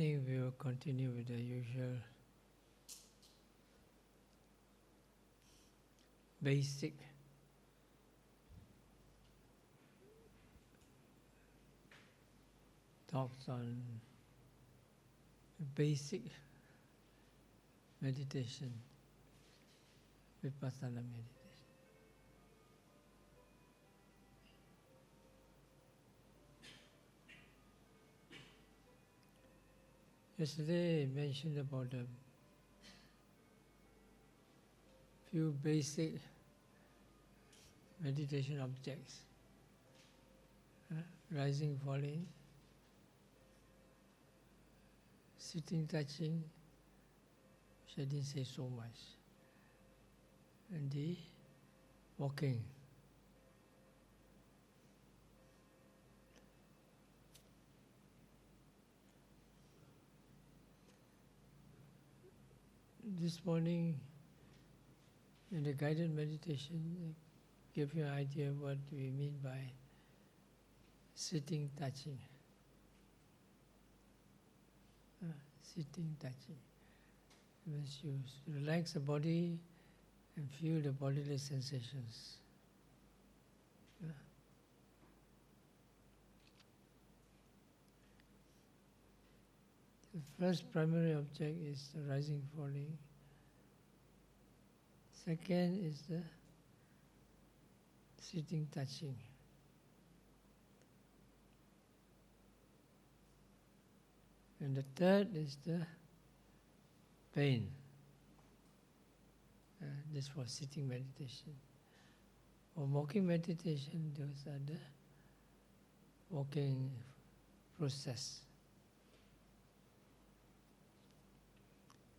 We will continue with the usual basic talks on basic meditation, vipassana meditation. Yesterday I mentioned about a few basic meditation objects. Rising, falling, sitting, touching, which I didn't say so much, and the walking. This morning, in the guided meditation, I gave you an idea of what we mean by sitting, touching. Sitting, touching. Means you relax the body and feel the bodily sensations. The first primary object is the rising, falling. Second is the sitting, touching. And the third is the pain. This for sitting meditation. For walking meditation, those are the walking process.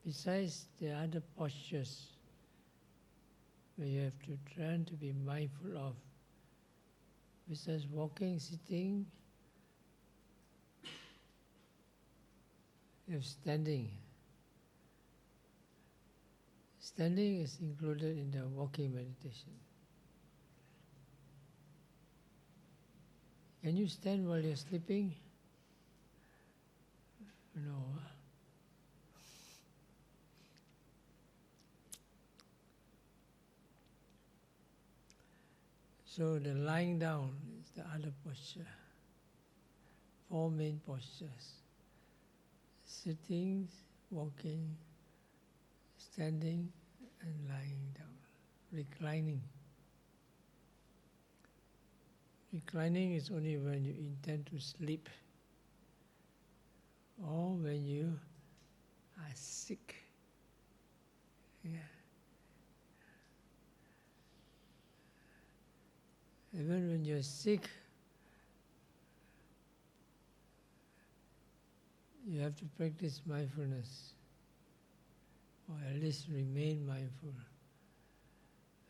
Besides, there are other postures where you have to try to be mindful of. Besides walking, sitting, you have standing. Standing is included in the walking meditation. Can you stand while you're sleeping? No. So the lying down is the other posture. 4 main postures. Sitting, walking, standing, and lying down. Reclining. Reclining is only when you intend to sleep or when you are sick. Even when you're sick, you have to practice mindfulness, or at least remain mindful.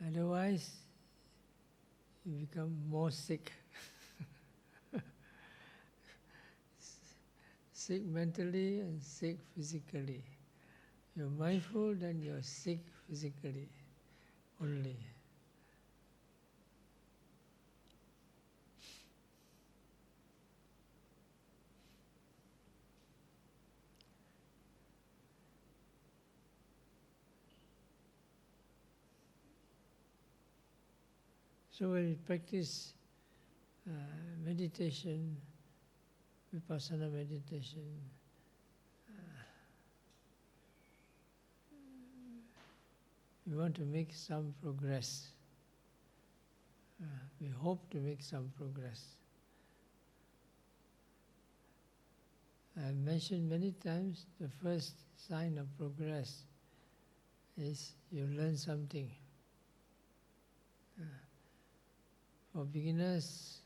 Otherwise, you become more sick. Sick mentally and sick physically. You're mindful, then you're sick physically only. So when we practice meditation, vipassana meditation, we want to make some progress. We hope to make some progress. I've mentioned many times the first sign of progress is you learn something. For beginners,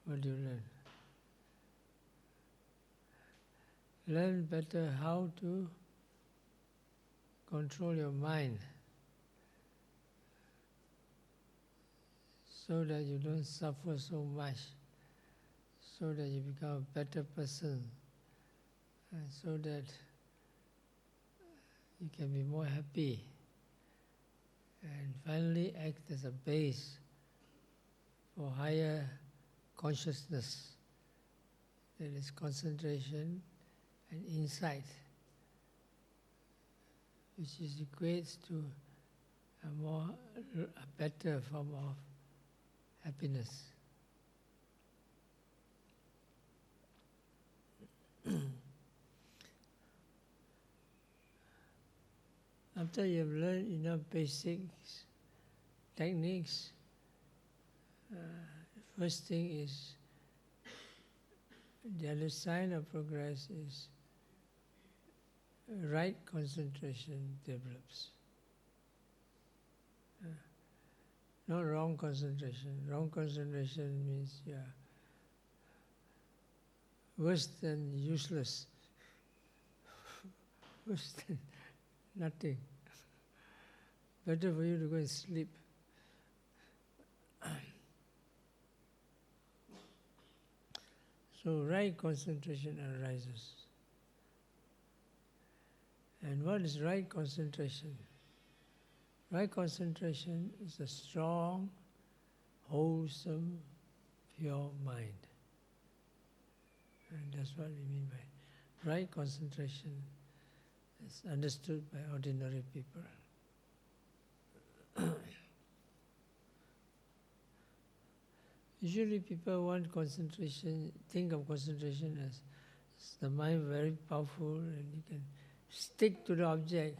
what do you learn? Learn better how to control your mind so that you don't suffer so much, so that you become a better person, and so that you can be more happy and finally act as a base for higher consciousness. That is concentration and insight, which equates to a better form of happiness. After you've learned enough basics, techniques, the first thing is, the other sign of progress is right concentration develops. Not wrong concentration. Wrong concentration means you are worse than useless, worse than nothing. Better for you to go and sleep. So right concentration arises. And what is right concentration? Right concentration is a strong, wholesome, pure mind. And that's what we mean by right concentration. It's understood by ordinary people. Usually people want concentration, think of concentration as the mind very powerful and you can stick to the object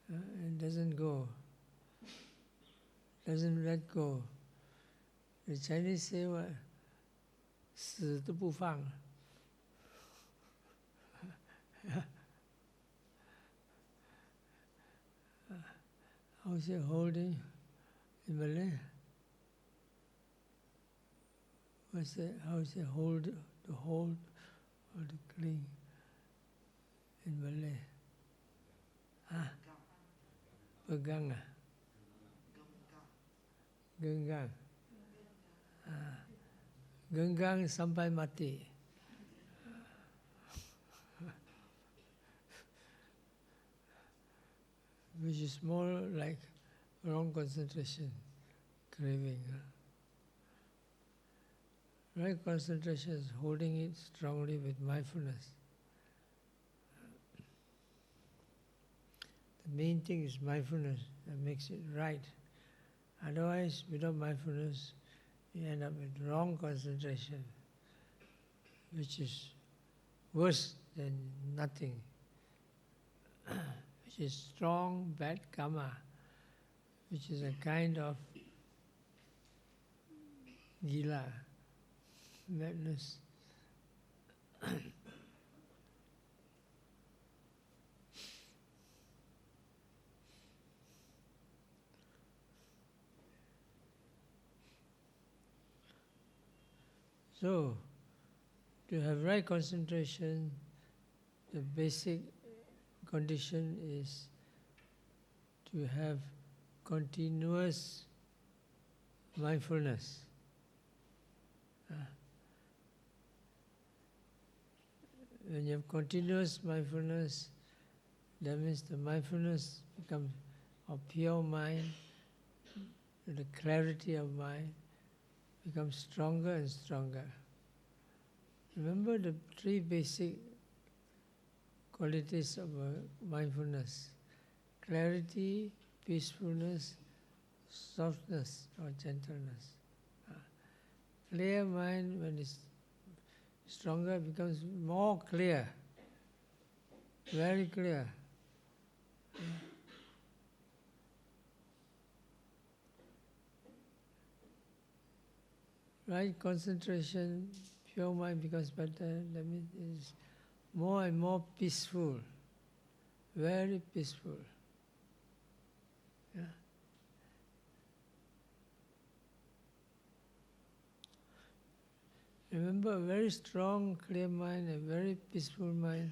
and doesn't go, doesn't let go. The Chinese say what? 死都不放. How is it holding in Malay? What's it? How is it hold, to hold or to cling in Malay? Ah, pegang ah, genggam. Ah, genggam sampai mati. Which is more like wrong concentration, craving. Right concentration is holding it strongly with mindfulness. The main thing is mindfulness that makes it right. Otherwise, without mindfulness, you end up with wrong concentration, which is worse than nothing, which is strong bad karma, which is a kind of gila, madness. So, to have right concentration, the basic condition is to have continuous mindfulness. When you have continuous mindfulness, that means the mindfulness becomes of pure mind, the clarity of mind becomes stronger and stronger. Remember the three basic qualities of mindfulness: clarity, peacefulness, softness or gentleness. Clear mind, when it's stronger, becomes more clear, very clear. Right concentration, pure mind becomes better. That means it's more and more peaceful, very peaceful. Yeah. Remember, a very strong, clear mind, a very peaceful mind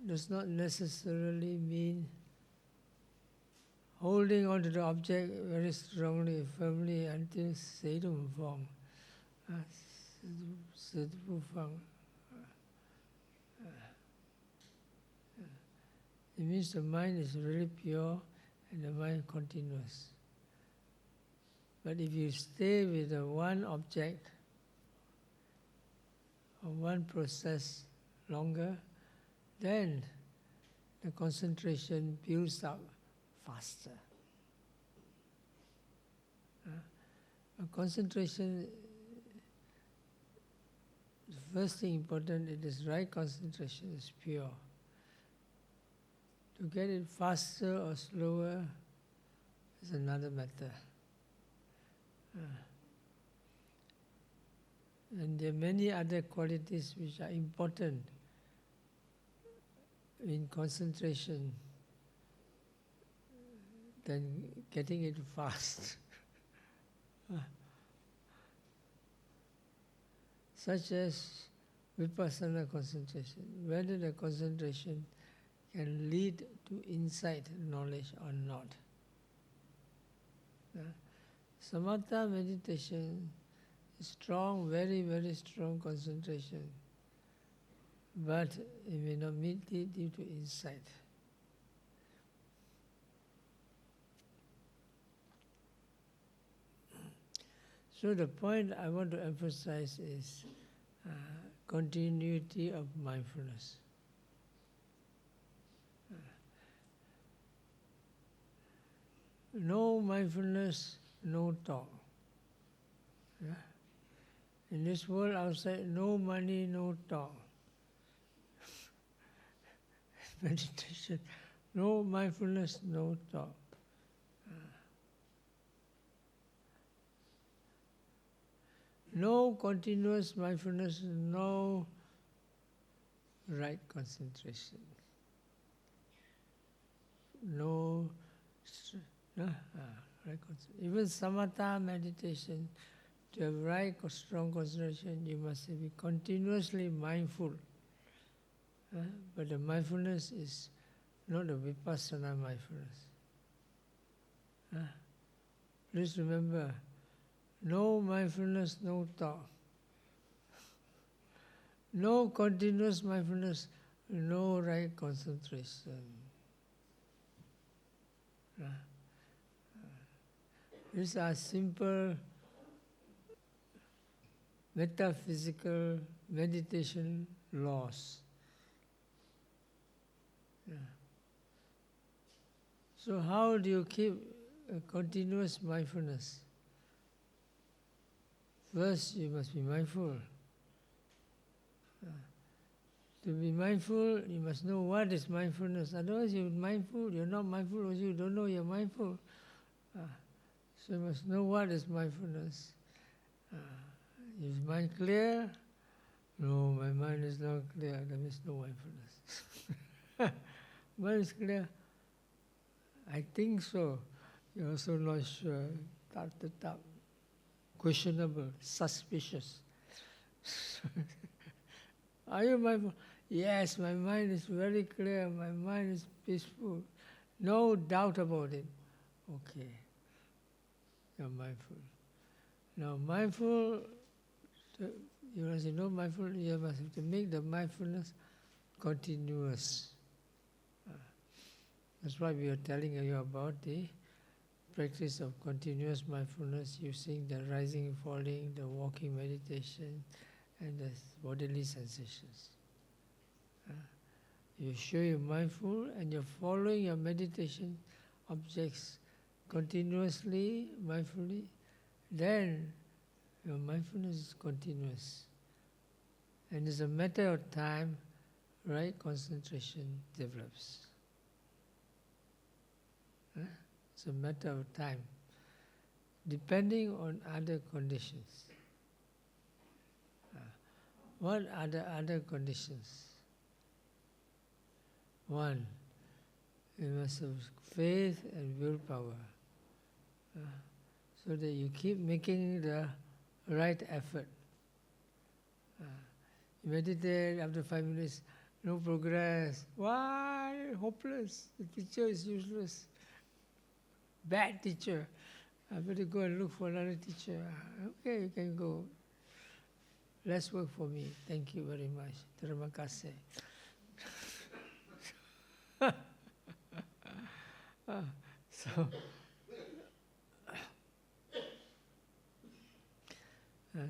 does not necessarily mean holding on to the object very strongly, firmly until 死都唔放, 死都不放. It means the mind is really pure and the mind continuous. But if you stay with the one object or one process longer, then the concentration builds up faster. Concentration, the first thing important, it is right concentration, is pure. To get it faster or slower is another matter. And there are many other qualities which are important in concentration than getting it fast. Such as vipassana concentration, whether the concentration can lead to insight knowledge or not. Samatha meditation is strong, very, very strong concentration, but it may not meet it due to insight. So the point I want to emphasize is continuity of mindfulness. No mindfulness, no talk. Yeah? In this world outside, no money, no talk. Meditation, no mindfulness, no talk. No continuous mindfulness, no right concentration. No right concentration. Even samatha meditation, to have right strong concentration, you must be continuously mindful. But the mindfulness is not the vipassana mindfulness. Please remember, no mindfulness, no thought. No continuous mindfulness, no right concentration. These are simple metaphysical meditation laws. So how do you keep a continuous mindfulness? First, you must be mindful. To be mindful, you must know what is mindfulness. Otherwise, you're mindful, you're not mindful, or you don't know you're mindful. So you must know what is mindfulness. Is mind clear? No, my mind is not clear. There is no mindfulness. Mind is clear? I think so. You're also not sure. Tap. Questionable, suspicious. Are you mindful? Yes, my mind is very clear, my mind is peaceful. No doubt about it. Okay, you're mindful. Now mindful, you must know mindful, you must have to make the mindfulness continuous. That's why we are telling you about the practice of continuous mindfulness using the rising, falling, the walking meditation, and the bodily sensations. You show you're mindful and you're following your meditation objects continuously, mindfully, then your mindfulness is continuous. And it's a matter of time, right concentration develops. It's a matter of time, depending on other conditions. What are the other conditions? One, you must have faith and willpower, so that you keep making the right effort. You meditate, after 5 minutes, no progress. Why? Hopeless. The teacher is useless. Bad teacher. I better go and look for another teacher. Okay, you can go. Less work for me. Thank you very much. Terima kasih.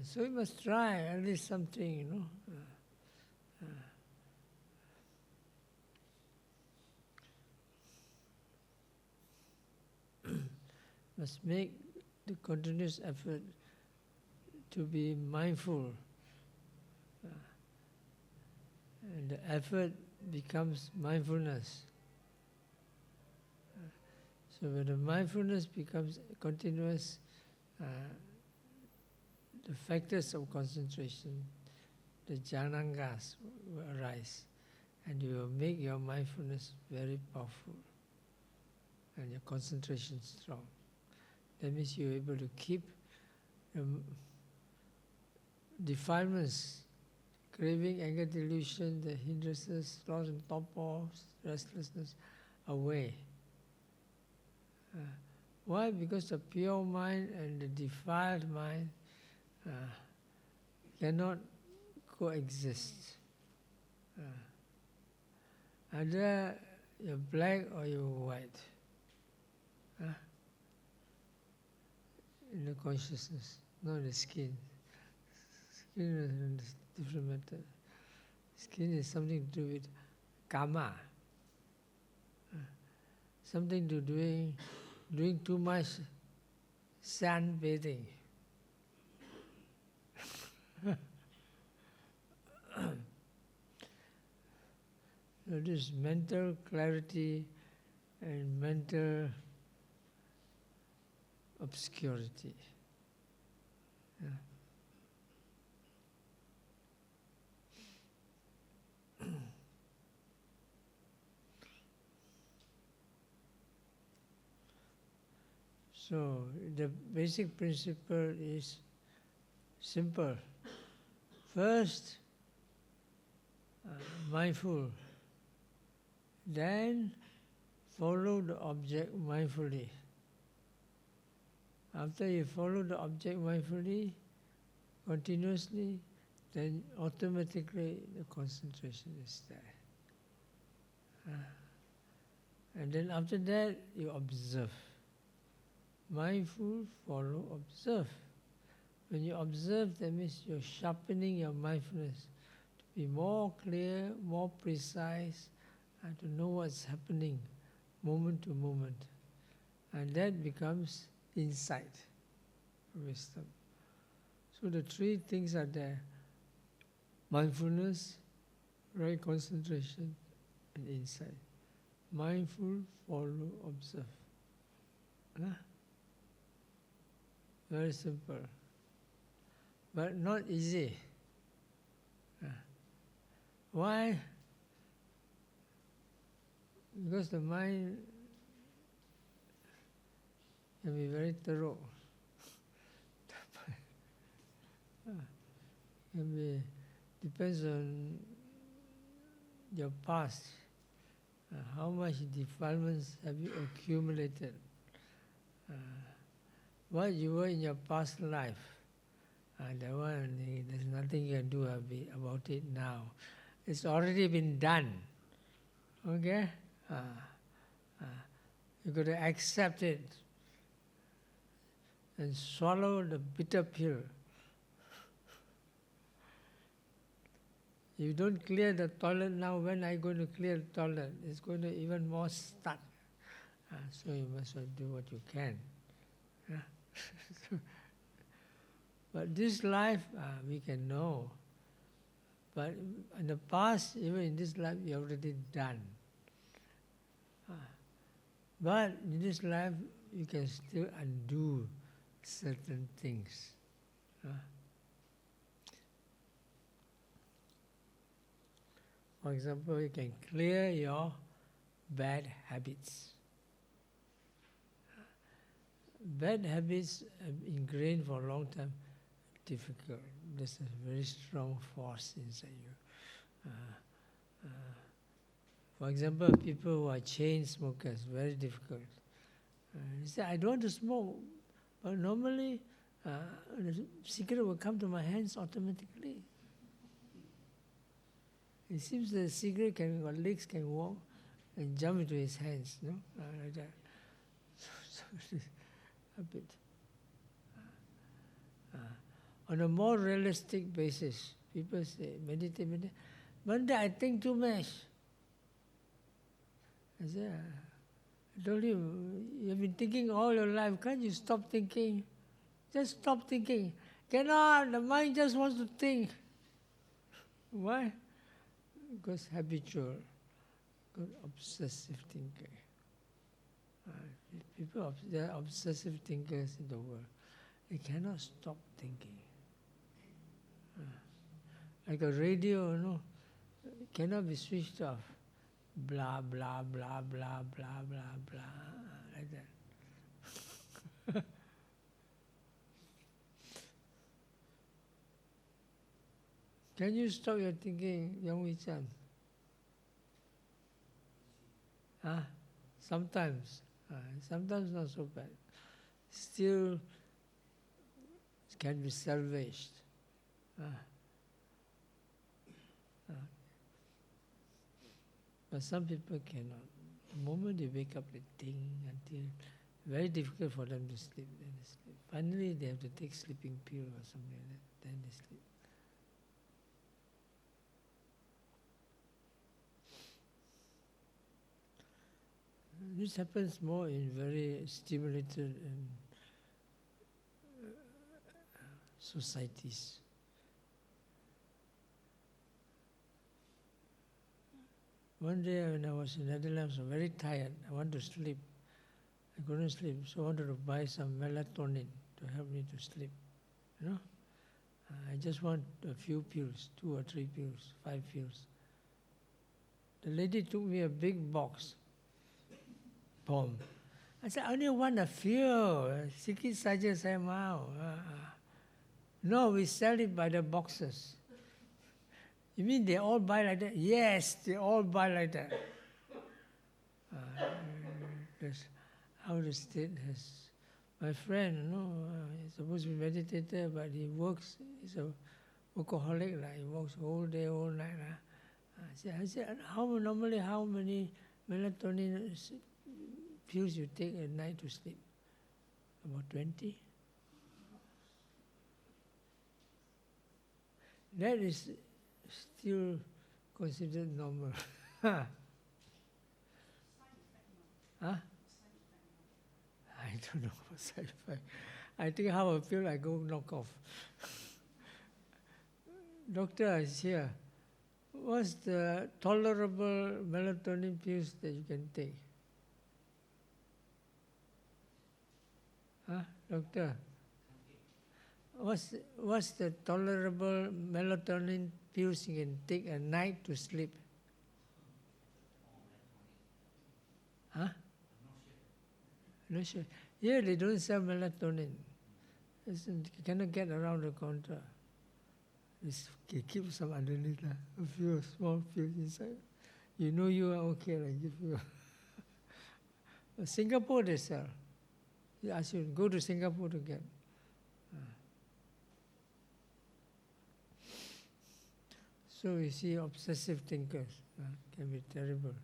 So you must try at least something, you know. Must make the continuous effort to be mindful. And the effort becomes mindfulness. So when the mindfulness becomes continuous, the factors of concentration, the jhanangas will arise, and you will make your mindfulness very powerful and your concentration strong. That means you're able to keep defilements, craving, anger, delusion, the hindrances, loss and torpors, restlessness, away. Why? Because the pure mind and the defiled mind cannot coexist. Either you're black or you're white in the consciousness, not the skin. Skin is a different matter. Skin is something to do with karma. Something to doing too much sunbathing. So this mental clarity and mental obscurity. So the basic principle is simple. First, mindful. Then follow the object mindfully. After you follow the object mindfully, continuously, then automatically the concentration is there. And then after that, you observe. Mindful, follow, observe. When you observe, that means you're sharpening your mindfulness to be more clear, more precise, and to know what's happening moment to moment. And that becomes insight, wisdom. So the three things are there: mindfulness, right concentration, and insight. Mindful, follow, observe. Very simple, but not easy. Why? Because the mind can be very thorough. Depends on your past. How much defilements have you accumulated? What you were in your past life. That one, there's nothing you can do about it now. It's already been done. Okay? You've got to accept it and swallow the bitter pill. If you don't clear the toilet now, when are you going to clear the toilet? It's going to even more stuck. So you must do what you can. But this life, we can know. But in the past, even in this life, you're already done. But in this life, you can still undo certain things. For example, you can clear your bad habits. Bad habits have ingrained for a long time. Difficult. There's a very strong force inside you. For example, people who are chain smokers, very difficult. They say, I don't want to smoke, but normally the cigarette will come to my hands automatically. It seems the cigarette or legs can walk and jump into his hands, no? Like that. So a bit. on a more realistic basis. People say, meditate, meditate. One day I think too much. I said, I told you, you've been thinking all your life. Can't you stop thinking? Just stop thinking. Cannot, the mind just wants to think. Why? Because habitual, because obsessive thinker. People, there are obsessive thinkers in the world. They cannot stop thinking. Like a radio, cannot be switched off. Blah, blah, blah, blah, blah, blah, blah, like that. Can you stop your thinking, Yang Wei-chan? Sometimes. Sometimes not so bad. Still can be salvaged. But some people cannot. The moment they wake up, they think until very difficult for them to sleep. Then they sleep. Finally, they have to take sleeping pill or something like that. Then they sleep. This happens more in very stimulated societies. One day when I was in Netherlands, I was very tired. I wanted to sleep. I couldn't sleep, so I wanted to buy some melatonin to help me to sleep. I just want a few pills, 2 or 3 pills, 5 pills. The lady took me a big box. Boom. I said, I only want a few. Sikit saja saya mau. No, we sell it by the boxes. You mean they all buy like that? Yes, they all buy like that. That's how the state has. My friend, he's supposed to be a meditator, but he works, he's a workaholic, he works whole day, whole night. I said, normally how many melatonin pills you take at night to sleep? About 20? That is still considered normal. Huh? I don't know what side effect. I think how I feel, I go knock off. Doctor is here. What's the tolerable melatonin pills that you can take? Doctor? What's the tolerable melatonin pills you can take at night to sleep? Not sure. Here they don't sell melatonin. You cannot get around the counter. They keep some underneath, a few small pills inside. You are okay, give you. Singapore they sell. You ask you, go to Singapore to get. So you see, obsessive thinkers can be terrible.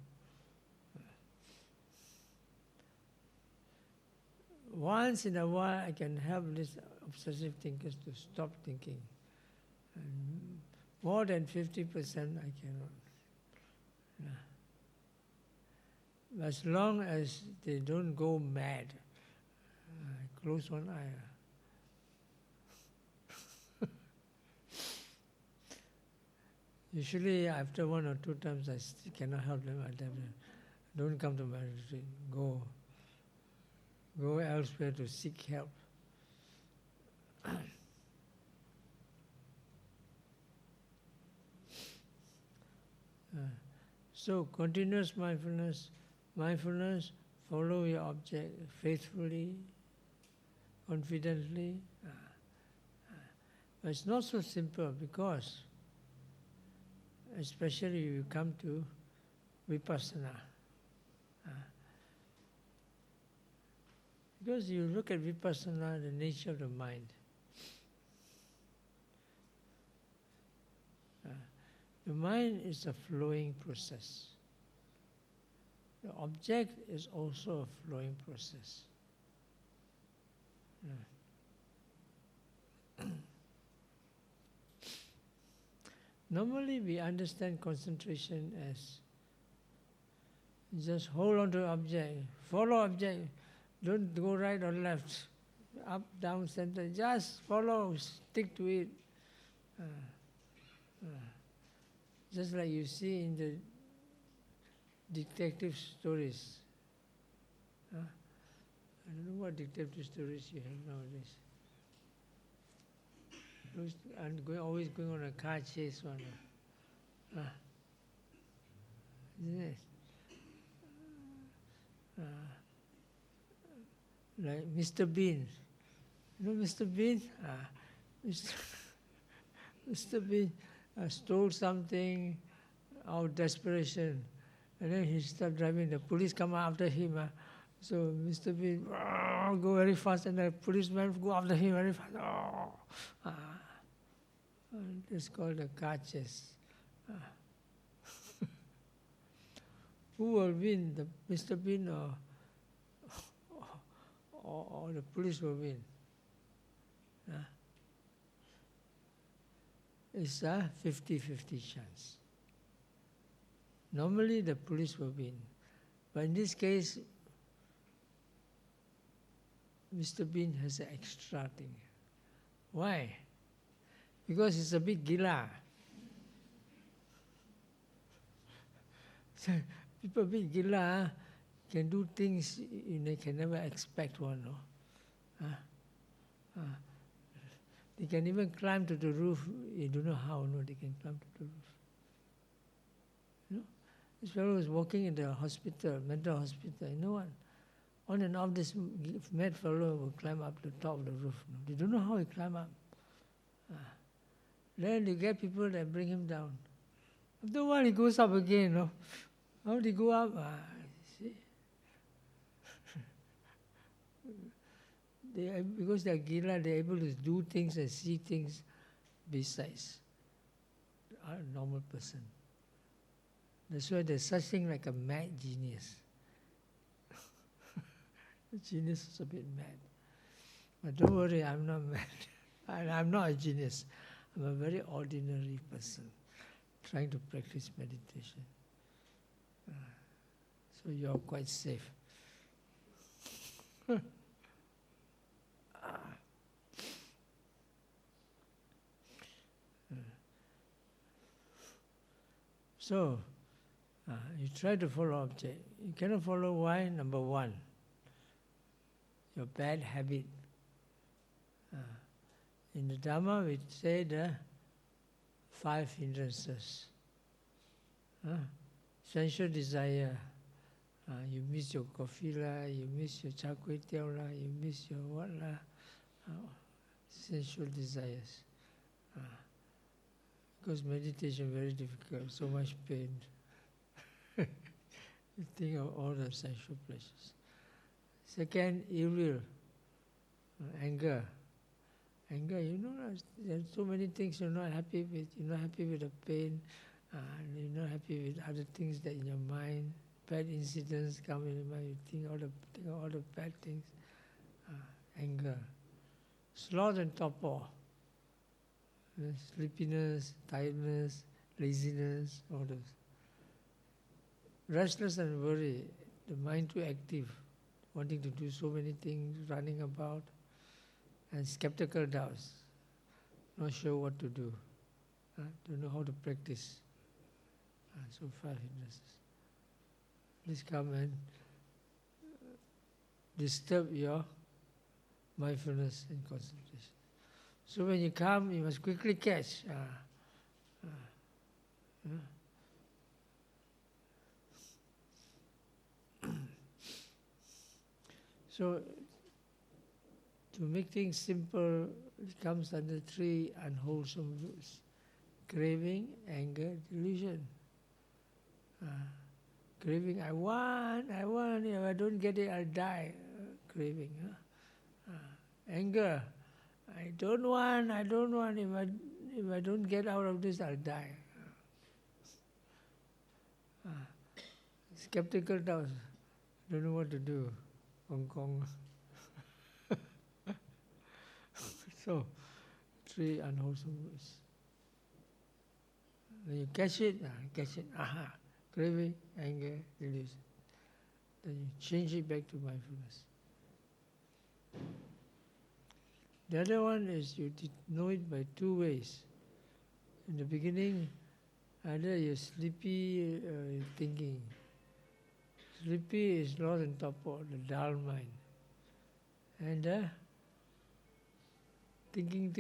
Once in a while, I can help these obsessive thinkers to stop thinking. And more than 50%, I cannot. As long as they don't go mad, I close one eye. Usually, after 1 or 2 times, I cannot help them. I tell them, don't come to my retreat. Go elsewhere to seek help. So, continuous mindfulness, follow your object faithfully, confidently. But it's not so simple because, especially you come to vipassana. Because you look at vipassana, the nature of the mind. The mind is a flowing process. The object is also a flowing process. Normally we understand concentration as just hold on to object, follow object, don't go right or left, up, down, center, just follow, stick to it. Uh, uh, just like you see in the detective stories. I don't know what detective stories you have nowadays. Those and always going on a car chase one. Isn't it? Like Mr. Bean. You know Mr. Bean? Mr. Mr. Bean stole something out of desperation. And then he stopped driving. The police come after him. So Mr. Bean go very fast, and the policeman go after him very fast. It's called a car chase. Who will win, the Mr. Bean or the police will win? It's a 50-50 chance. Normally the police will win. But in this case, Mr. Bean has an extra thing. Why? Because he's a bit gila. So people a bit gila can do things they can never expect one. No? They can even climb to the roof. You don't know how. No, they can climb to the roof. This fellow was working in the hospital, mental hospital. You know what? On and off, this mad fellow will climb up to the top of the roof. No? They don't know how he climb up. Then you get people that bring him down. After a while, he goes up again. No? How did he go up? See? Because they are gila, they are able to do things and see things besides a normal person. That's why there's such thing like a mad genius. Genius is a bit mad. But don't worry, I'm not mad. I'm not a genius. I'm a very ordinary person trying to practice meditation. So you're quite safe. So, you try to follow object. You cannot follow why? Number one, your bad habit. In the Dhamma, we say the 5 hindrances. Sensual desire. You miss your coffee la, you miss your char kway teow la, you miss your what la. Sensual desires. Because meditation very difficult, so much pain. You think of all the sensual pleasures. Second, ill will, anger. Anger, there's so many things you're not happy with. You're not happy with the pain. You're not happy with other things that in your mind. Bad incidents come in your mind. You think of all the bad things. Anger. Sloth and torpor. Sleepiness, tiredness, laziness, all those. Restless and worry, the mind too active, wanting to do so many things, running about, and skeptical doubts, not sure what to do, don't know how to practice. So 5 hindrances. Please come and disturb your mindfulness and concentration. So when you come, you must quickly catch. So to make things simple, it comes under 3 unwholesome roots: craving, anger, delusion. Craving, I want, if I don't get it, I'll die. Craving. Anger, I don't want, if I don't get out of this, I'll die. Skeptical doubts, don't know what to do. Hong Kong. So, 3 unwholesome roots. When you catch it, aha, craving, anger, release. Then you change it back to mindfulness. The other one is you know it by two ways. In the beginning, either you're sleepy or you're thinking. Sleepy is lost in torpor, the dull mind. And thinking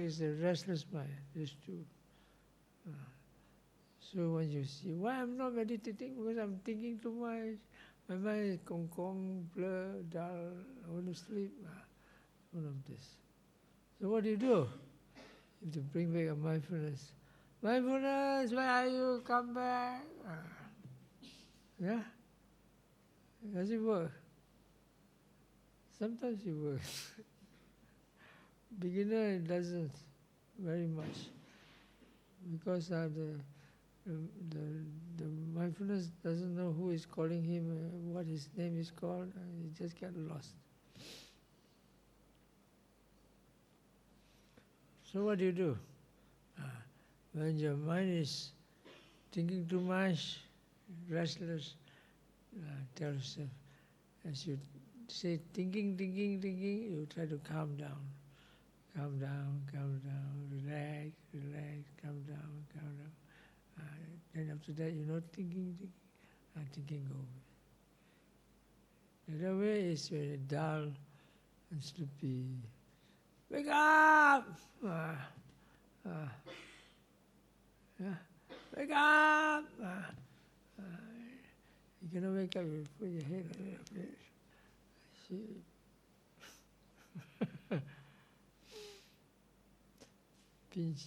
is the restless mind. These two. So when you see, why I'm not meditating? Because I'm thinking too much. My mind is kong, blur, dull, I want to sleep. One of this. So what do? You have to bring back a mindfulness. Mindfulness, where are you? Come back. Yeah? Does it work? Sometimes it works. Beginner, it doesn't very much. Because the mindfulness doesn't know who is calling him, what his name is called, he just gets lost. So what do? When your mind is thinking too much, restless, tell yourself, as you say thinking, you try to calm down. Calm down, relax, calm down. Then after that, you're not thinking go away. The other way is when you're dull and sleepy. Wake up! Wake up! You cannot wake up, you put your head on your face. Pinch.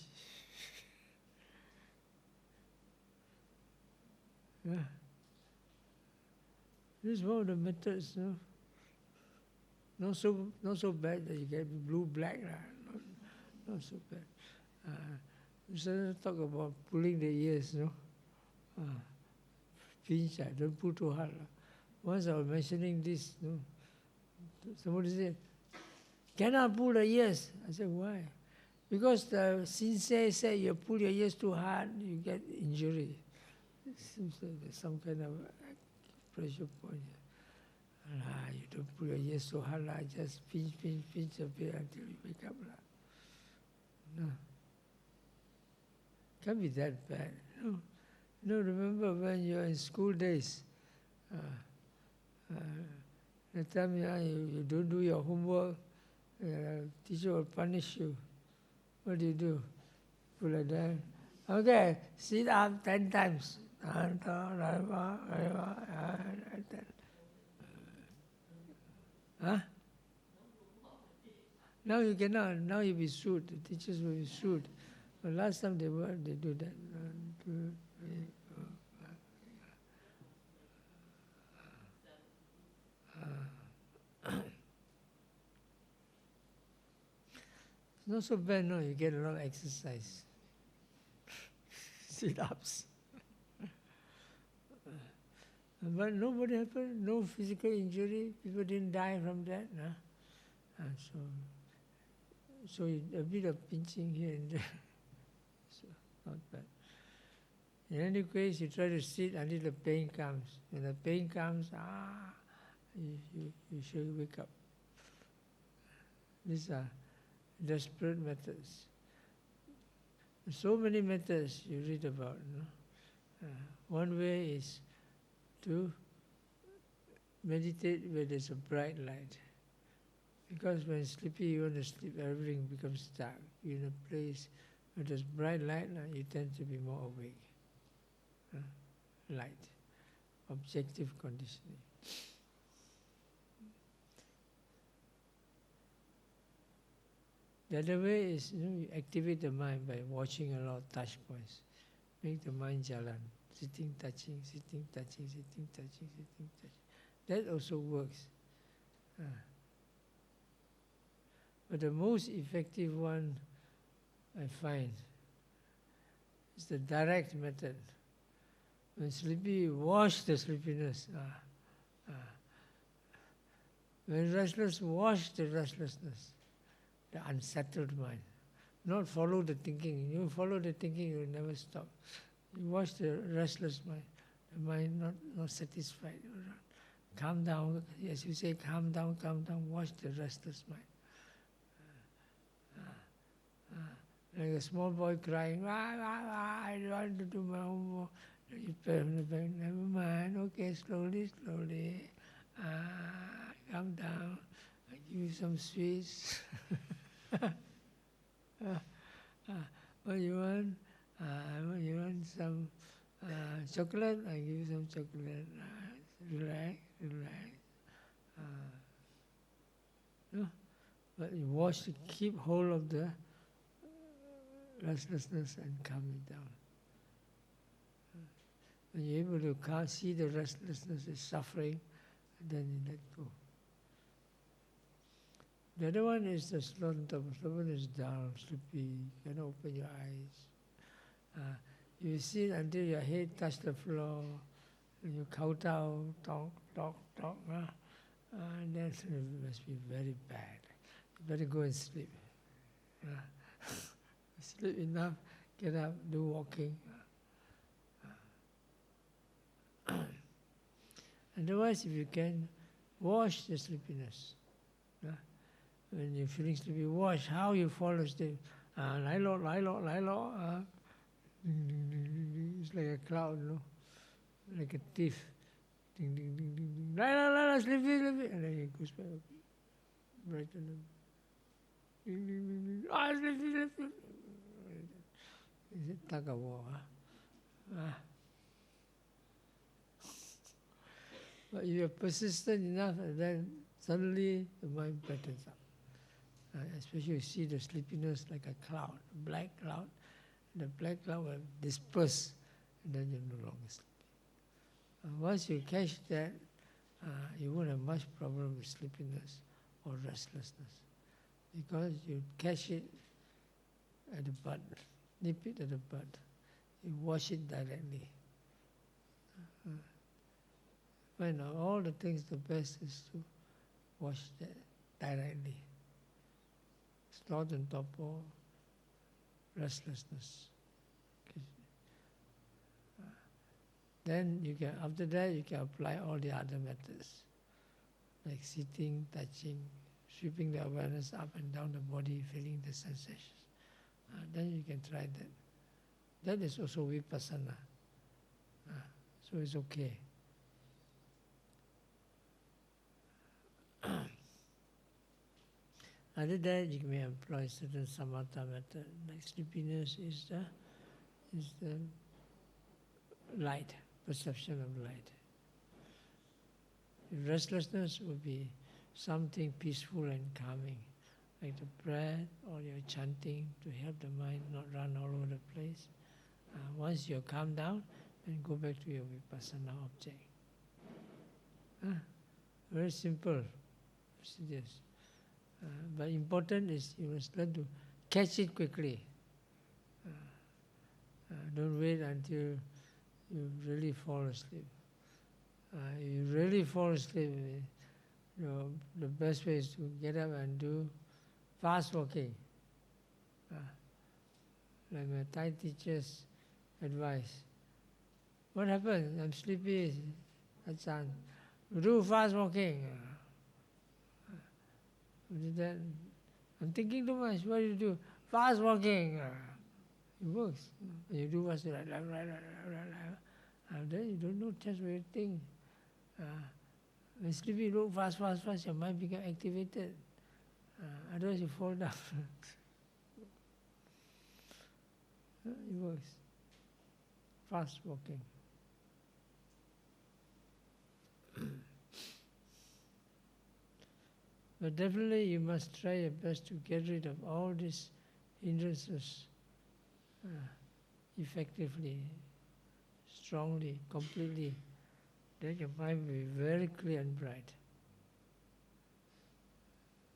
This is one of the methods, no? Not so bad that you get blue, black, not so bad. So talk about pulling the ears, no? Pinch, don't pull too hard. Once I was mentioning this, no? Somebody said, cannot pull the ears. I said, why? Because the sensei said you pull your ears too hard, you get injury. It seems like there's some kind of pressure point. You don't pull your ears so hard, just pinch a bit until you wake up. No. Can't be that bad. No, remember when you were in school days, the time you don't do your homework, teacher will punish you. What do? Pull it down. Okay, sit up 10 times. Huh? Now you cannot. Now you'll be sued. The teachers will be sued. But last time they do that. It's not so bad, no. You get a lot of exercise. Sit-ups. But nobody happened, no physical injury, people didn't die from that. No? So a bit of pinching here and there. So not bad. In any case, you try to sit until the pain comes. When the pain comes, you should wake up. These are desperate methods. So many methods you read about. No? One way is to meditate where there's a bright light. Because when sleepy, you want to sleep, everything becomes dark. You're in a place where there's bright light, you tend to be more awake. Light, objective conditioning. The other way is you activate the mind by watching a lot of touch points. Make the mind jalan. Sitting, touching. That also works. But the most effective one, I find, is the direct method. When sleepy, wash the sleepiness. When restless, wash the restlessness, the unsettled mind. not follow the thinking. You follow the thinking, you will never stop. You watch the restless mind, the mind not satisfied. Calm down, as you say, calm down, watch the restless mind. Like a small boy crying, I want to do my homework. You pay on the back, never mind, okay, slowly. Calm down, I give you some sweets. What you want? You want some chocolate? I give you some chocolate. Relax. No? But you watch to keep hold of the restlessness and calm it down. When you're able to see the restlessness is suffering, then you let go. The other one is the sloth. Sloth is down, sleepy, you cannot open your eyes. You sit until your head touches the floor, and you kowtow, talk, and that must be very bad. You better go and sleep. Sleep enough, get up, do walking. Otherwise, if you can, wash the sleepiness. When you're feeling sleepy, watch how you fall asleep. Lie low. It's like a cloud, no? Like a thief. Ding, ding, ding, ding, ding. Lie, sleepy. And then he goes back. Brighten up. Ding, ding, ding, ding. Sleepy. Is it tug of war? But if you're persistent enough, then suddenly the mind brightens up. Especially you see the sleepiness like a cloud, a black cloud. The black cloud will disperse, and then you're no longer sleepy. Once you catch that, you won't have much problem with sleepiness or restlessness, because you catch it at the bud, nip it at the bud. You wash it directly. Find out all the things, the best is to wash that directly. Sloth and torpor, restlessness. Okay. Then you can, after that, you can apply all the other methods, like sitting, touching, sweeping the awareness up and down the body, feeling the sensations. Then you can try that. That is also vipassana. So it's okay. Other than that, you may employ certain samatha method, like sleepiness is the light, perception of light. Restlessness would be something peaceful and calming, like the breath or your chanting to help the mind not run all over the place. Once you're calmed down, then go back to your vipassana object. Very simple procedures. But important is you must learn to catch it quickly. Don't wait until you really fall asleep. You really fall asleep, the best way is to get up and do fast walking. Like my Thai teachers advise. What happened? I'm sleepy, Achan. Do fast walking. Then I'm thinking too much. What do you do? Fast walking. It works. You do fast, right. Then you don't know just what you think. When sleepy, you look fast, your mind becomes activated. Otherwise you fall down. It works. Fast walking. But definitely you must try your best to get rid of all these hindrances effectively, strongly, completely. Then your mind will be very clear and bright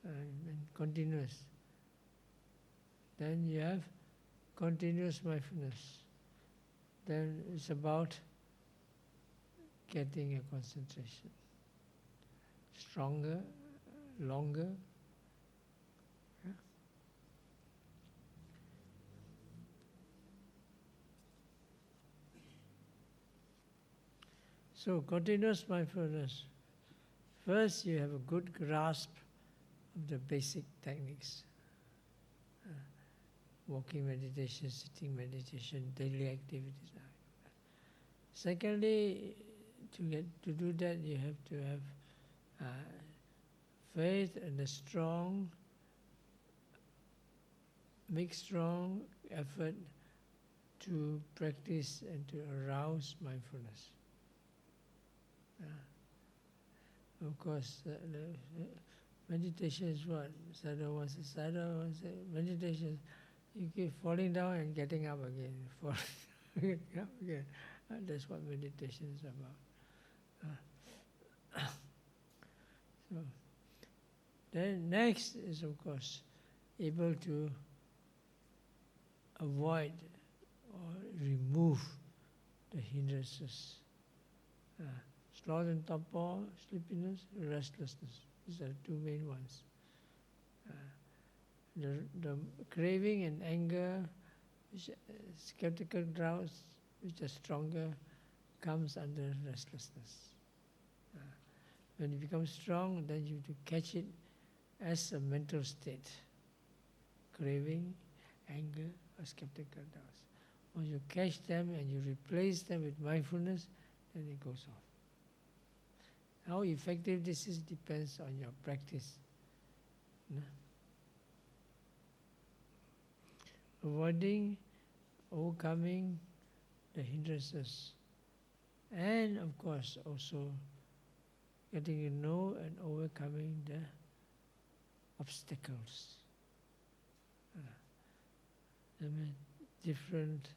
and continuous. Then you have continuous mindfulness. Then it's about getting a concentration stronger, longer. So continuous mindfulness. First, you have a good grasp of the basic techniques. Walking meditation, sitting meditation, daily activities. Secondly, to do that, you have to have faith and make strong effort to practice and to arouse mindfulness. Of course, meditation is what? Sadhana, meditation, you keep falling down and getting up again. Falling up again. That's what meditation is about. So, then next is, of course, able to avoid or remove the hindrances. Sloth and torpor, sleepiness, restlessness. These are the two main ones. The craving and anger, skeptical doubts, which are stronger, comes under restlessness. When it becomes strong, then you have to catch it as a mental state. Craving, anger, or skeptical doubts. Once you catch them and you replace them with mindfulness, then it goes off. How effective this is depends on your practice. Avoiding, overcoming the hindrances, and of course also getting to know and overcoming the obstacles. I mean, different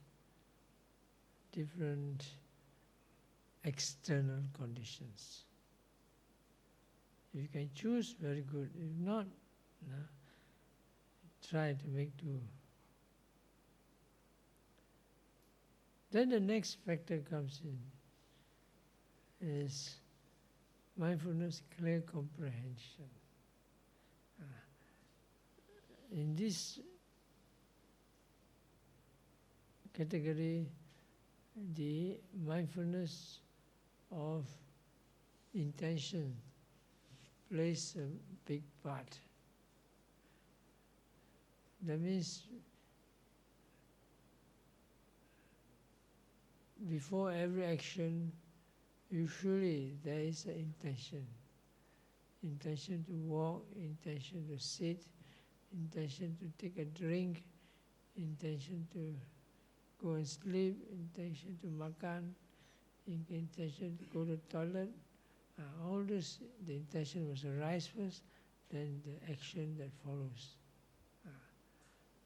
external conditions. If you can choose, very good. If not, try to make do. Then the next factor comes in, is mindfulness, clear comprehension. In this category, the mindfulness of intention plays a big part. That means before every action, usually there is an intention. Intention to walk, intention to sit, intention to take a drink, intention to go and sleep, intention to makan, intention to go to the toilet. All this, the intention must arise first, then the action that follows.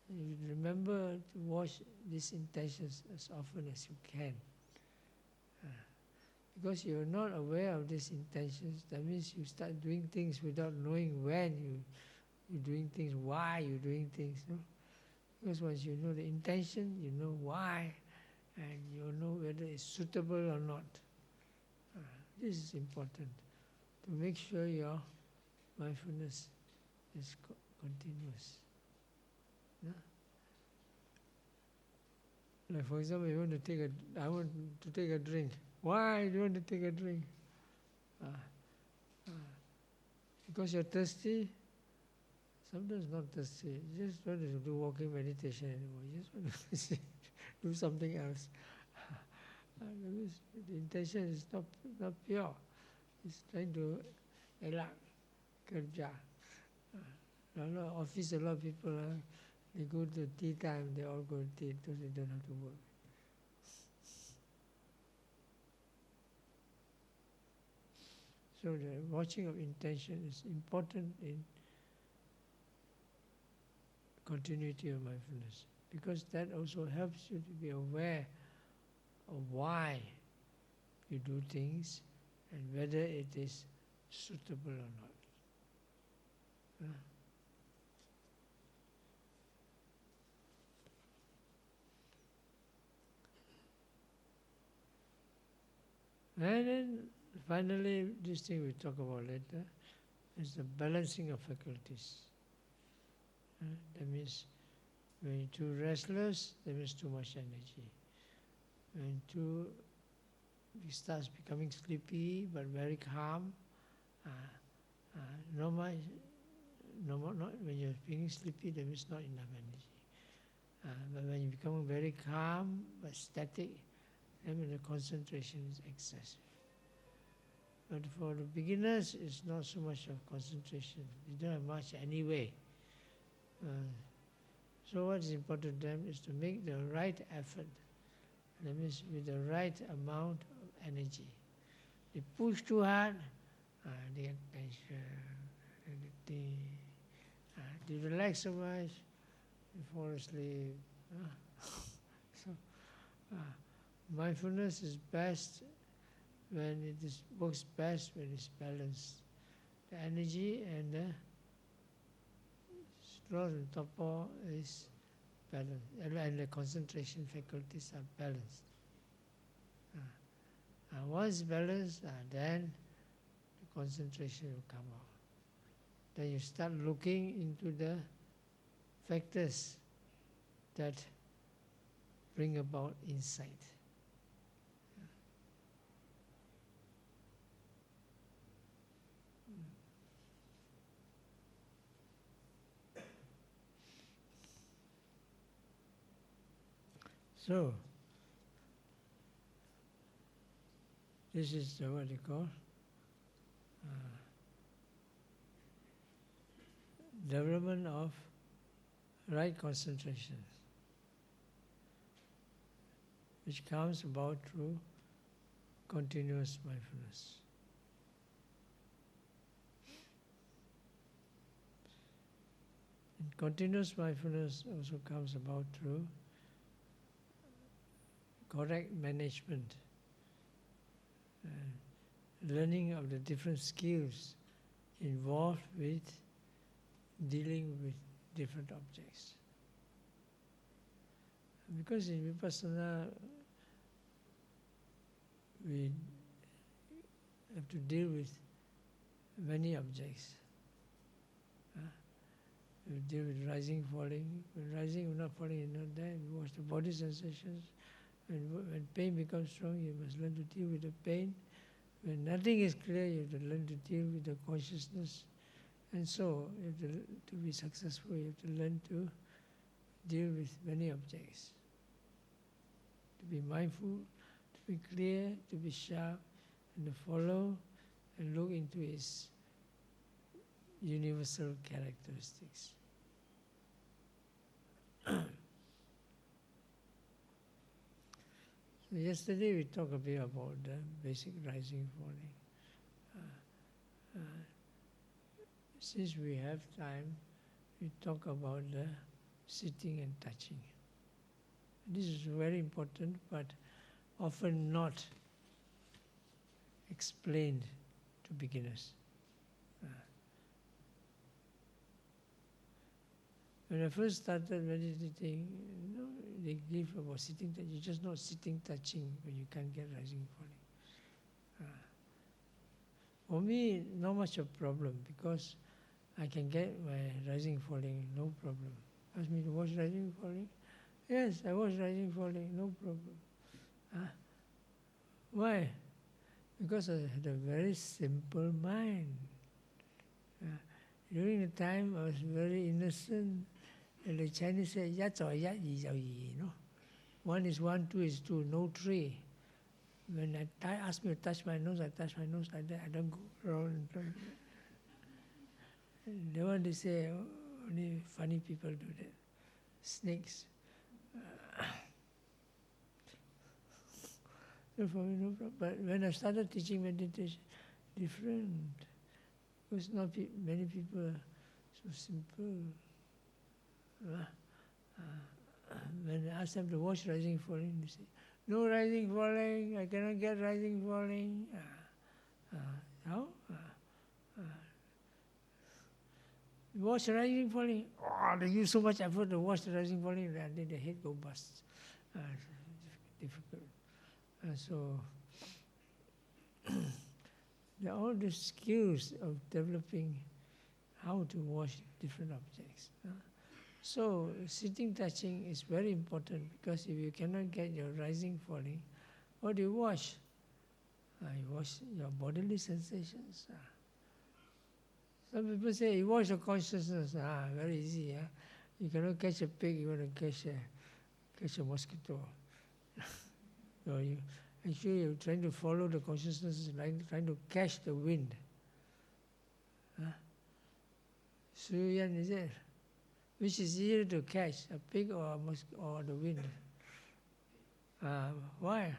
You remember to watch these intentions as often as you can. Because you are not aware of these intentions, that means you start doing things without knowing when you're doing things, why you're doing things. No? Because once you know the intention, you know why, and you know whether it's suitable or not. This is important, to make sure your mindfulness is continuous. No? Like for example, I want to take a drink. Why do you want to take a drink? Because you're thirsty? Sometimes not thirsty. You just don't want to do walking meditation anymore. You just want to do something else. The intention is not pure. It's trying to elak, kerja. A lot of people, they go to tea time, they all go to tea, so they don't have to work. So the watching of intention is important in continuity of mindfulness, because that also helps you to be aware of why you do things and whether it is suitable or not. And then finally, this thing we'll talk about later, is the balancing of faculties. That means when you're too restless, that means too much energy. When too it starts becoming sleepy but very calm. Not much, not when you're feeling sleepy, that means not enough energy. But when you become very calm but static, then when the concentration is excessive. But for the beginners, it's not so much of concentration. You don't have much anyway. So what is important to them is to make the right effort. That means with the right amount of energy. They push too hard, they get tension, they relax so much, they fall asleep. So mindfulness is best when works best when it's balanced. The energy and the sloth and torpor is balanced, and the concentration faculties are balanced. Once balanced, then the concentration will come out. Then you start looking into the factors that bring about insight. So, this is what they call development of right concentration, which comes about through continuous mindfulness. And continuous mindfulness also comes about through correct management, learning of the different skills involved with dealing with different objects. Because in Vipassana, we have to deal with many objects. We deal with rising, falling. When rising or not falling, you're not there. We watch the body sensations. When pain becomes strong, you must learn to deal with the pain. When nothing is clear, you have to learn to deal with the consciousness. And so, to be successful, you have to learn to deal with many objects. To be mindful, to be clear, to be sharp, and to follow and look into its universal characteristics. So yesterday we talked a bit about the basic rising, falling. Since we have time, we talk about the sitting and touching. This is very important, but often not explained to beginners. When I first started meditating, they give about sitting, you're just not sitting, touching, when you can't get rising, falling. For me, not much of a problem, because I can get my rising, falling, no problem. Ask me to watch rising, falling? Yes, I watch rising, falling, no problem. Why? Because I had a very simple mind. During the time I was very innocent, and the Chinese say, "Ya zao ya yi zao yi," you know. 1 is 1, 2 is 2, no 3. When ask me to touch my nose, I touch my nose like that. I don't go around. The one they say, only funny people do that. Snakes. So for me, no problem. But when I started teaching meditation, different. Because not many people are so simple. When I ask them to watch rising, falling, they say, "No rising, falling, I cannot get rising, falling." How? Watch rising, falling. They use so much effort to watch the rising, falling, and then the head go bust. Difficult. So there are all the skills of developing how to watch different objects. So sitting, touching is very important, because if you cannot get your rising, falling, what do you watch? You watch your bodily sensations. Some people say, you watch your consciousness. Very easy. You cannot catch a pig, you want to catch a mosquito. So you're trying to follow the consciousness, like trying to catch the wind. Suyan, is it? Which is easier to catch, a pig or the wind? Why?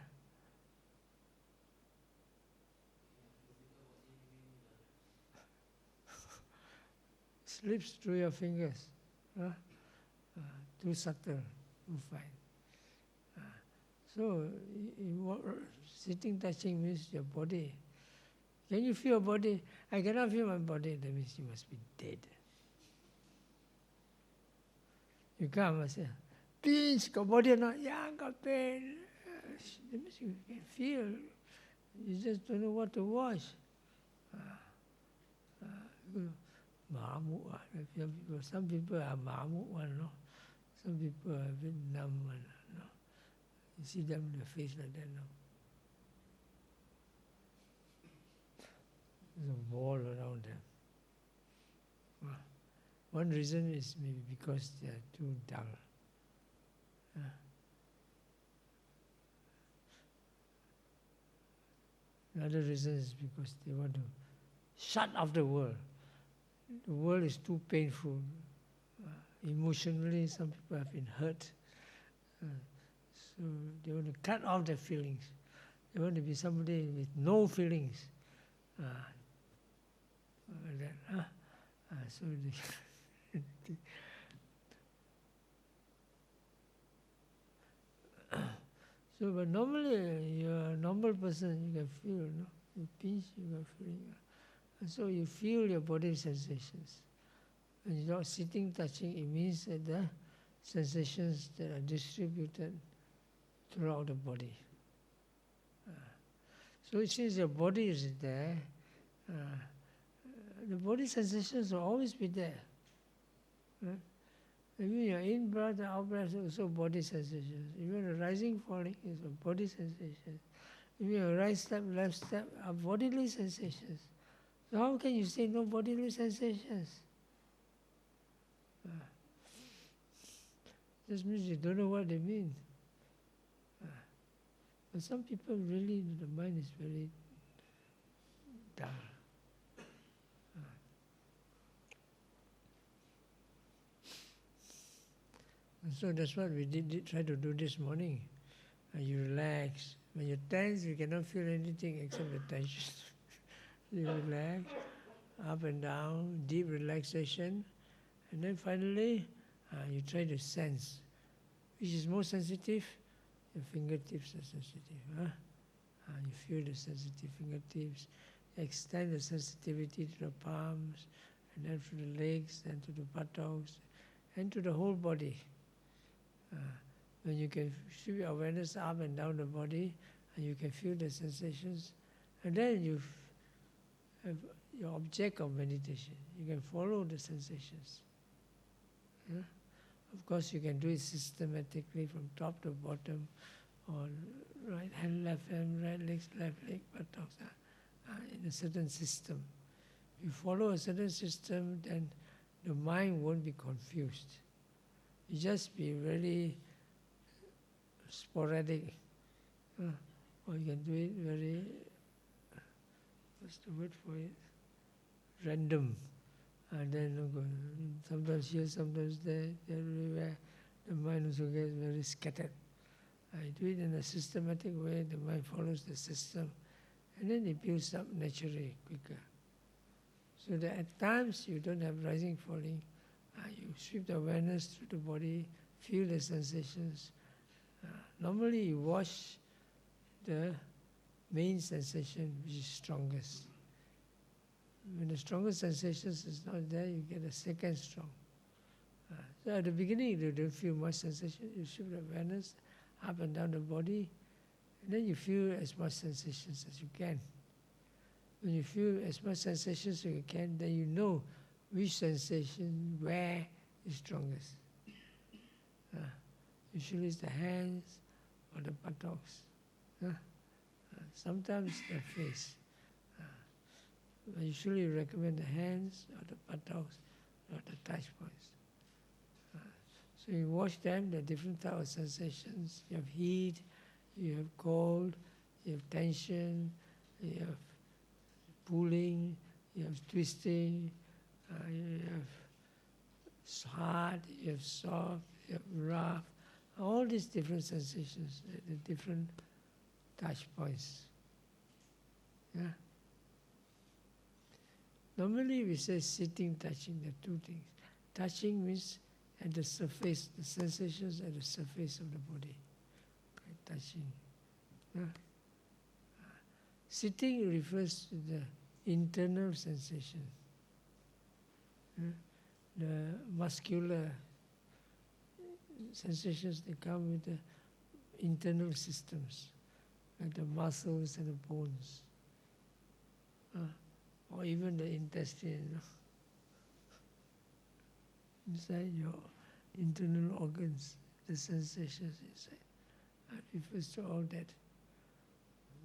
Slips through your fingers. Too subtle, too fine. So, sitting, touching means your body. Can you feel your body? I cannot feel my body. That means you must be dead. You come and say, pinch, got body or not? Yeah, got pain. That means you can feel. You just don't know what to watch. Some people are mahmut one, no? Some people are a bit numb one, no? You see them in the face like that, no? There's a wall around them. One reason is maybe because they are too dull. Another reason is because they want to shut off the world. The world is too painful. Emotionally, some people have been hurt. So they want to cut off their feelings. They want to be somebody with no feelings. So so, but normally you're a normal person, you can feel, no? You pinch, you can feel. And so you feel your body sensations. When you're not sitting, touching, it means that the sensations that are distributed throughout the body. So since your body is there, the body sensations will always be there. Even your in-breath and out-breath is also body sensations. Even the rising, falling is a body sensation. Even your right step, left step are bodily sensations. So how can you say no bodily sensations? This means you don't know what they mean. But some people really, the mind is very dull. And so that's what we did try to do this morning. You relax. When you're tense, you cannot feel anything except the tension. You relax, up and down, deep relaxation. And then finally, you try to sense. Which is more sensitive? Your fingertips are sensitive. You feel the sensitive fingertips. Extend the sensitivity to the palms, and then to the legs, then to the buttocks, and to the whole body. When you can shift your awareness up and down the body, and you can feel the sensations, and then you have your object of meditation. You can follow the sensations. Of course, you can do it systematically from top to bottom, or right hand, left hand, right leg, left leg, buttocks, in a certain system. If you follow a certain system, then the mind won't be confused. You just be very sporadic, or you can do it very, what's the word for it? Random. And then sometimes here, sometimes there, everywhere, the mind also gets very scattered. I do it in a systematic way, the mind follows the system, and then it builds up naturally, quicker. So that at times you don't have rising, falling, you sweep the awareness through the body, feel the sensations. Normally you watch the main sensation which is strongest. When the strongest sensations is not there, you get a second strong. So at the beginning you don't feel much sensation, you shift the awareness up and down the body, and then you feel as much sensations as you can. When you feel as much sensations as you can, then you know which sensation, where is strongest. Usually it's the hands or the buttocks. Sometimes the face. I usually recommend the hands or the buttocks or the touch points. So you watch them, the different type of sensations. You have heat, you have cold, you have tension, you have pulling, you have twisting, you have hard, you have soft, you have rough. All these different sensations, the different touch points. Yeah. Normally we say sitting, touching, there are two things. Touching means at the surface, the sensations at the surface of the body. Okay, touching. Yeah. Sitting refers to the internal sensation. Yeah. The muscular sensations, they come with the internal systems, like the muscles and the bones. Or even the intestine, inside your internal organs, the sensations inside. That refers to all that.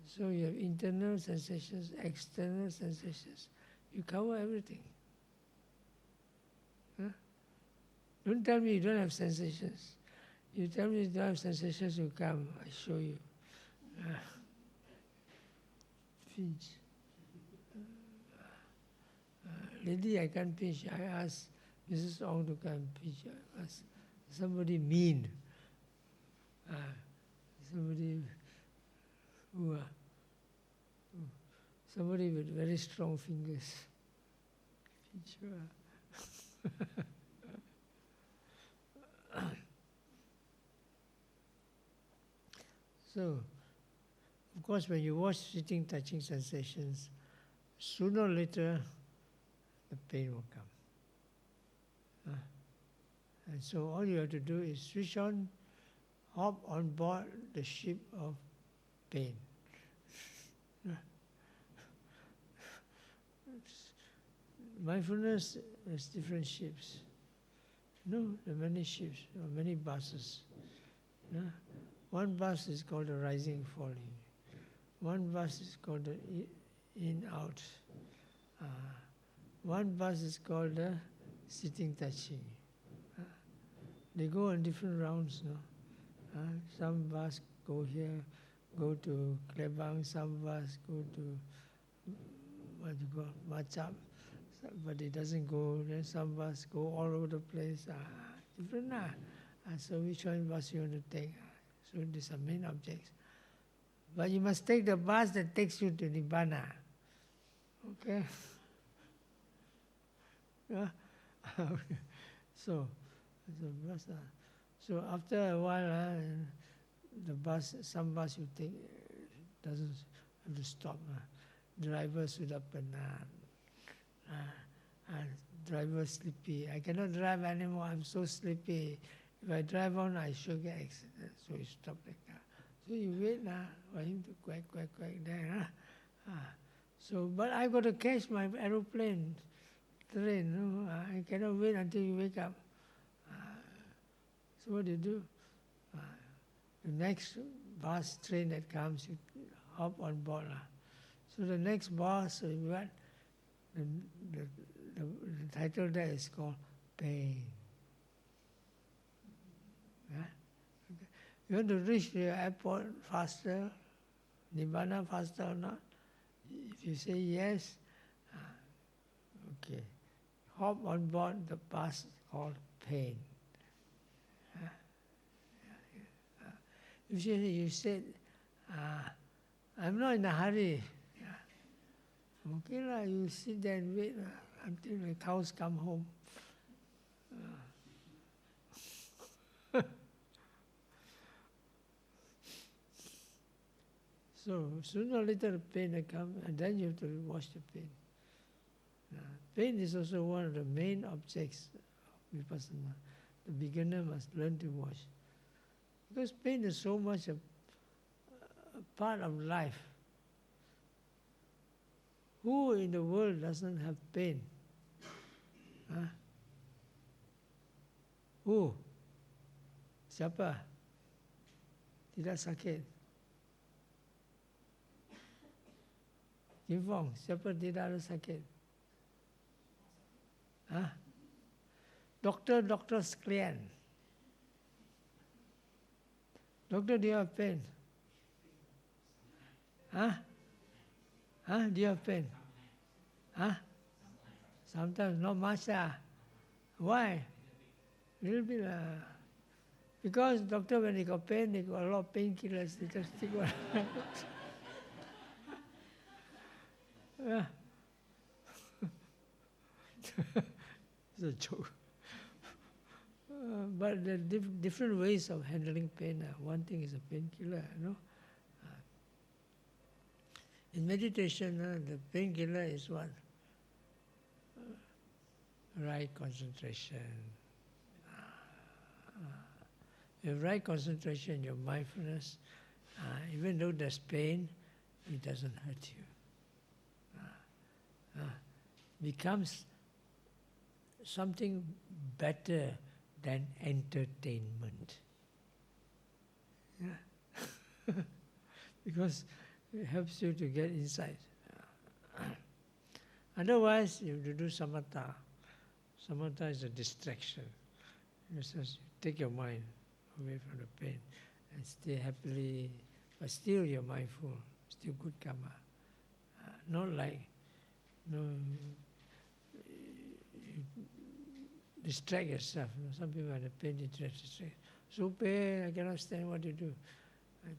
So you have internal sensations, external sensations. You cover everything. Huh? Don't tell me you don't have sensations. You tell me you don't have sensations, you come, I show you. Pinch. Lady, I can't pinch. I asked Mrs. Ong to come pinch. I asked somebody mean. Somebody who somebody with very strong fingers. Pinch her. So, of course, when you watch sitting, touching sensations, sooner or later, the pain will come. And so all you have to do is switch on, hop on board the ship of pain. Mindfulness has different ships. No, there are many ships, there are many buses. One bus is called the rising, falling. One bus is called the in, out. One bus is called the sitting, touching. They go on different rounds. No? Some bus go here, go to Klebang, some bus go to what you call Machap, but it doesn't go. Then some bus go all over the place. Different. So which one bus you want to take? So these are main objects. But you must take the bus that takes you to Nibbana. Okay? Yeah? So after a while, the bus, some bus you take doesn't have to stop. Driver sit up and driver sleepy. I cannot drive anymore. I'm so sleepy. If I drive on, I sure get accident. So you stop the car. So you wait for him to quack there. So, but I got to catch my aeroplane, train. No? I cannot wait until you wake up. So what do you do? The next bus, train that comes, you hop on board. So the next bus, what? The title there is called pain. Yeah? Okay. You want to reach the airport faster, Nibbana faster or not? If you say yes, okay. Hop on board the bus called pain. If you said, I'm not in a hurry. Okay, you sit there and wait until the cows come home. So sooner or later the pain will come, and then you have to watch the pain. Pain is also one of the main objects of vipassana. The beginner must learn to watch. Because pain is so much a part of life. Who in the world doesn't have pain? Who? Siapa? Tidak sakit? Kim Fong, siapa tidak ada sakit? Hah? Doktor sekalian. Doctor, do you have pain? Huh? Huh? Do you have pain? Huh? Sometimes not much. Why? Little bit. Because doctor, when they got pain, they got a lot of painkillers. They just take one. Yeah. It's a joke. But there are different ways of handling pain. One thing is a painkiller, In meditation, the painkiller is what? Right concentration. Your right concentration, your mindfulness, even though there's pain, it doesn't hurt you. Becomes something better than entertainment. Yeah. Because it helps you to get insight. Otherwise, you have to do samatha. Samatha is a distraction. You just take your mind away from the pain and stay happily, but still you're mindful, still good karma. Not like, you distract yourself. Some people have the pain, they distract. So pain, I cannot stand, what to do? I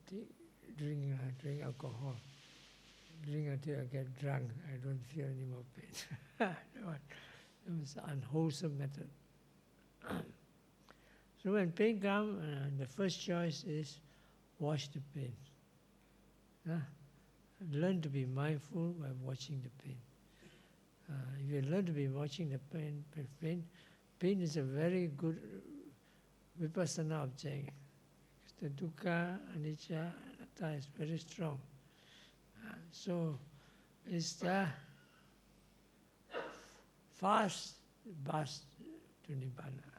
drink alcohol. Drink until I get drunk, I don't feel any more pain. It was an unwholesome method. So when pain comes, the first choice is watch the pain. Learn to be mindful by watching the pain. If you learn to be watching the pain is a very good vipassana object. The dukkha, anicca, anatta is very strong. So it's the fast bus to Nibbana.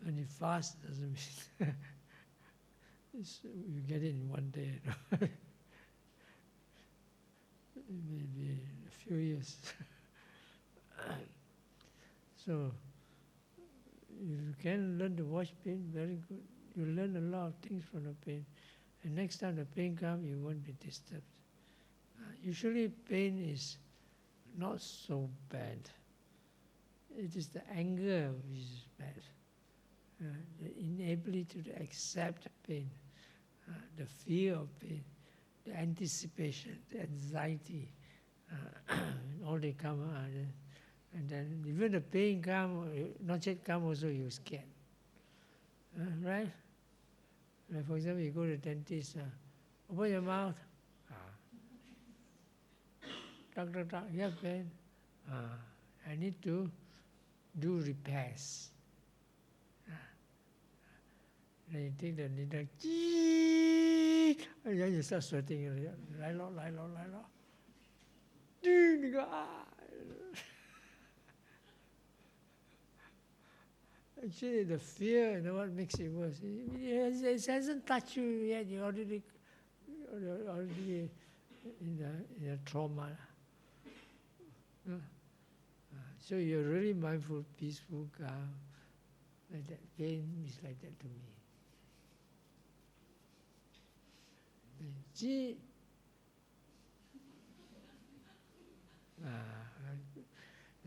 When you fast, doesn't mean you get it in one day. Maybe a few years. So if you can learn to watch pain, very good. You learn a lot of things from the pain. And next time the pain comes, you won't be disturbed. Usually pain is not so bad. It is the anger which is bad. The inability to accept pain, the fear of pain, the anticipation, the anxiety, all they come out. And then even the pain come, not yet come also, you're scared. Right? Like for example, you go to the dentist, open your mouth. Doctor, you have pain? I need to do repairs. Then you take the needle, and then you start sweating. Lie low. Actually, the fear, what makes it worse? It hasn't touched you yet. You're already in a trauma. So you're really mindful, peaceful, calm. Like that. Pain is like that to me.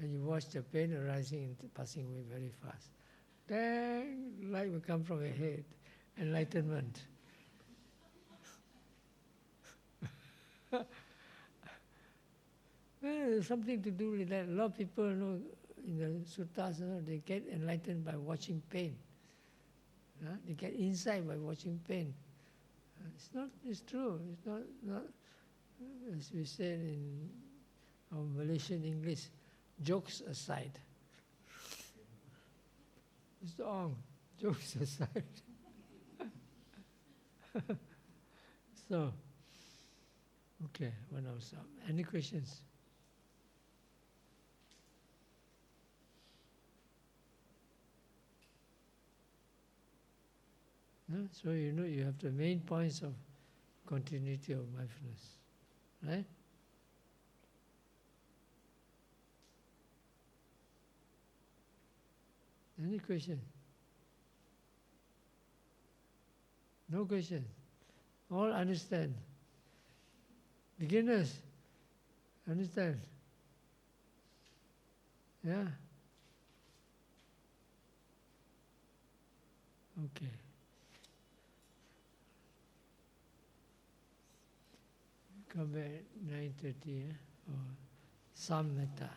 And you watch the pain arising and passing away very fast. Then light will come from your head, enlightenment. There's something to do with that. A lot of people know in the suttas, they get enlightened by watching pain. They get insight by watching pain. It's true. It's not as we said in our Malaysian English, jokes aside. Mr. Ong, jokes aside. So, okay, what else? Any questions? So you know you have the main points of continuity of mindfulness. Right? Any question? No question. All understand. Beginners, understand? Yeah? Okay. Come back 9:30, or Sammetta.